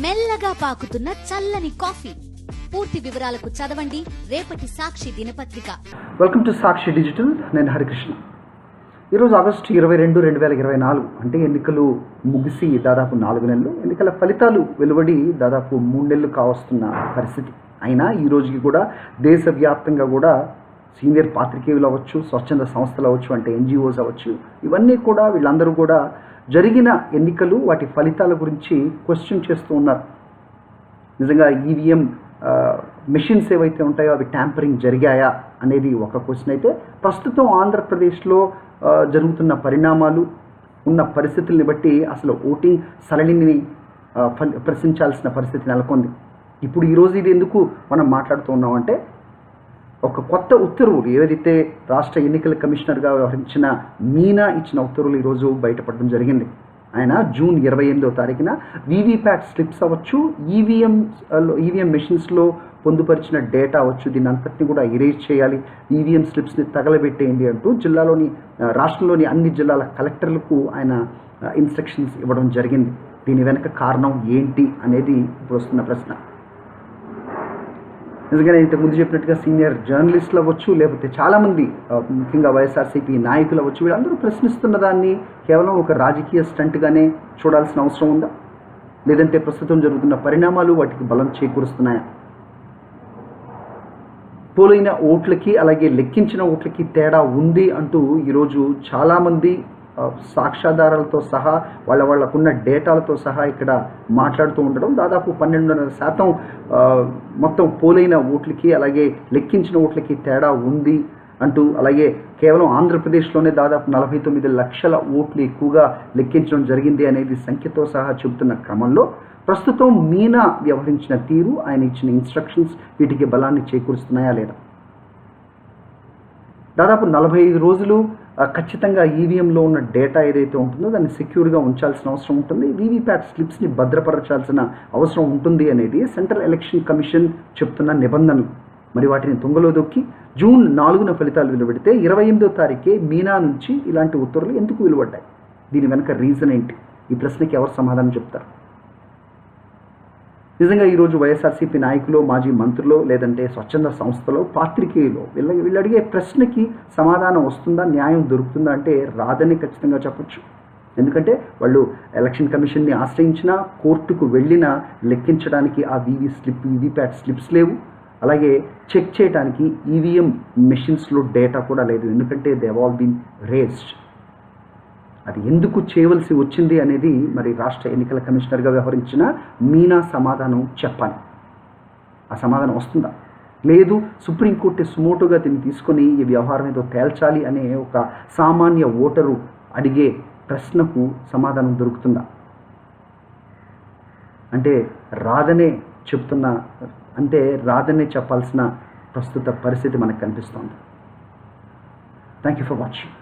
మెల్లగా పాకుతున్న చల్లని కాఫీ. పూర్తి వివరాలకు చదవండి రేపటి సాక్షి దినపత్రిక. Welcome to Sakshi digital. నేను హరికృష్ణ. ఈరోజు ఆగస్టు 22, 2024 అంటే ఎన్నికలు ముగిసి దాదాపు 4 నెలలు, ఎన్నికల ఫలితాలు వెలువడి దాదాపు 3 నెలలు కావస్తున్న పరిస్థితి. అయినా ఈ రోజుకి కూడా దేశవ్యాప్తంగా కూడా సీనియర్ పాత్రికేయులు అవ్వచ్చు, స్వచ్ఛంద సంస్థలు అవ్వచ్చు, అంటే ఎన్జిఓస్ అవ్వచ్చు, ఇవన్నీ కూడా వీళ్ళందరూ కూడా జరిగిన ఎన్నికలు వాటి ఫలితాల గురించి క్వశ్చన్ చేస్తూ ఉన్నారు. నిజంగా ఈవీఎం మెషిన్స్ ఏవైతే ఉంటాయో అవి ట్యాంపరింగ్ జరిగాయా అనేది ఒక క్వశ్చన్ అయితే, ప్రస్తుతం ఆంధ్రప్రదేశ్లో జరుగుతున్న పరిణామాలు ఉన్న పరిస్థితుల్ని బట్టి అసలు ఓటింగ్ సరళిని ప్రశ్నించాల్సిన పరిస్థితి నెలకొంది. ఇప్పుడు ఈరోజు ఇది ఎందుకు మనం మాట్లాడుతూ ఉన్నామంటే, ఒక కొత్త ఉత్తర్వులు ఏదైతే రాష్ట్ర ఎన్నికల కమిషనర్గా వ్యవహరించిన మీనా ఇచ్చిన ఉత్తర్వులు ఈరోజు బయటపడడం జరిగింది. ఆయన జూన్ 28వ తారీఖున వీవీప్యాట్ స్లిప్స్ అవ్వచ్చు, ఈవీఎం మెషిన్స్లో పొందుపరిచిన డేటా అవ్వచ్చు, దీని అంతటిని కూడా ఎరేజ్ చేయాలి, ఈవీఎం స్లిప్స్ని తగలబెట్టేయండి అంటూ రాష్ట్రంలోని అన్ని జిల్లాల కలెక్టర్లకు ఆయన ఇన్స్ట్రక్షన్స్ ఇవ్వడం జరిగింది. దీని వెనక కారణం ఏంటి అనేది ఇప్పుడు వస్తున్న ప్రశ్న. నిజంగానే ఇంతకుముందు చెప్పినట్టుగా సీనియర్ జర్నలిస్టులు అవ్వచ్చు, లేకపోతే చాలామంది ముఖ్యంగా వైఎస్ఆర్సీపీ నాయకులు అవ్వచ్చు, వీళ్ళందరూ ప్రశ్నిస్తున్న దాన్ని కేవలం ఒక రాజకీయ స్టంట్గానే చూడాల్సిన అవసరం ఉందా, లేదంటే ప్రస్తుతం జరుగుతున్న పరిణామాలు వాటికి బలం చేకూరుస్తున్నాయా? పోలైన ఓట్లకి అలాగే లెక్కించిన ఓట్లకి తేడా ఉంది అంటూ ఈరోజు చాలామంది సాక్ష్యాధారాలతో సహా వాళ్ళకున్న డేటాలతో సహా ఇక్కడ మాట్లాడుతూ ఉండడం, దాదాపు 12.5% మొత్తం పోలైన ఓట్లకి అలాగే లెక్కించిన ఓట్లకి తేడా ఉంది అంటూ, అలాగే కేవలం ఆంధ్రప్రదేశ్లోనే దాదాపు 49 లక్షల ఓట్లు ఎక్కువగా లెక్కించడం జరిగింది అనేది సంఖ్యతో సహా చెబుతున్న క్రమంలో ప్రస్తుతం మీనా వ్యవహరించిన తీరు, ఆయన ఇచ్చిన ఇన్స్ట్రక్షన్స్ వీటికి బలాన్ని చేకూరుస్తున్నాయా లేదా? దాదాపు 45 రోజులు ఖచ్చితంగా ఈవీఎంలో ఉన్న డేటా ఏదైతే ఉంటుందో దాన్ని సెక్యూర్గా ఉంచాల్సిన అవసరం ఉంటుంది, వీవీప్యాట్ స్లిప్స్ని భద్రపరచాల్సిన అవసరం ఉంటుంది అనేది సెంట్రల్ ఎలక్షన్ కమిషన్ చెప్తున్న నిబంధనలు. మరి వాటిని తుంగలో దొక్కి జూన్ 4న ఫలితాలు వెలువడితే 28వ తారీఖే మీనా నుంచి ఇలాంటి ఉత్తర్వులు ఎందుకు వెలువడ్డాయి? దీని వెనక రీజన్ ఏంటి? ఈ ప్రశ్నకి ఎవరు సమాధానం చెప్తారు? నిజంగా ఈరోజు వైఎస్ఆర్సీపీ నాయకులు, మాజీ మంత్రులు, లేదంటే స్వచ్ఛంద సంస్థలో పాత్రికేయులు వీళ్ళు అడిగే ప్రశ్నకి సమాధానం వస్తుందా, న్యాయం దొరుకుతుందా అంటే రాదని ఖచ్చితంగా చెప్పొచ్చు. ఎందుకంటే వాళ్ళు ఎలక్షన్ కమిషన్ని ఆశ్రయించినా, కోర్టుకు వెళ్ళినా లెక్కించడానికి ఆ వీవీప్యాట్ స్లిప్స్ లేవు, అలాగే చెక్ చేయడానికి ఈవీఎం మెషిన్స్లో డేటా కూడా లేదు. ఎందుకంటే they have all been razed. అది ఎందుకు చేయవలసి వచ్చింది అనేది మరి రాష్ట్ర ఎన్నికల కమిషనర్గా వ్యవహరించిన మీనా సమాధానం చెప్పాలి. ఆ సమాధానం వస్తుందా? లేదు సుప్రీంకోర్టు సుమోటోగా దీన్ని తీసుకొని ఈ వ్యవహారం ఏదో తేల్చాలి అనే ఒక సామాన్య ఓటరు అడిగే ప్రశ్నకు సమాధానం దొరుకుతుందా? అంటే రాదనే చెప్పాల్సిన ప్రస్తుత పరిస్థితి మనకు కనిపిస్తోంది. Thank you for watching.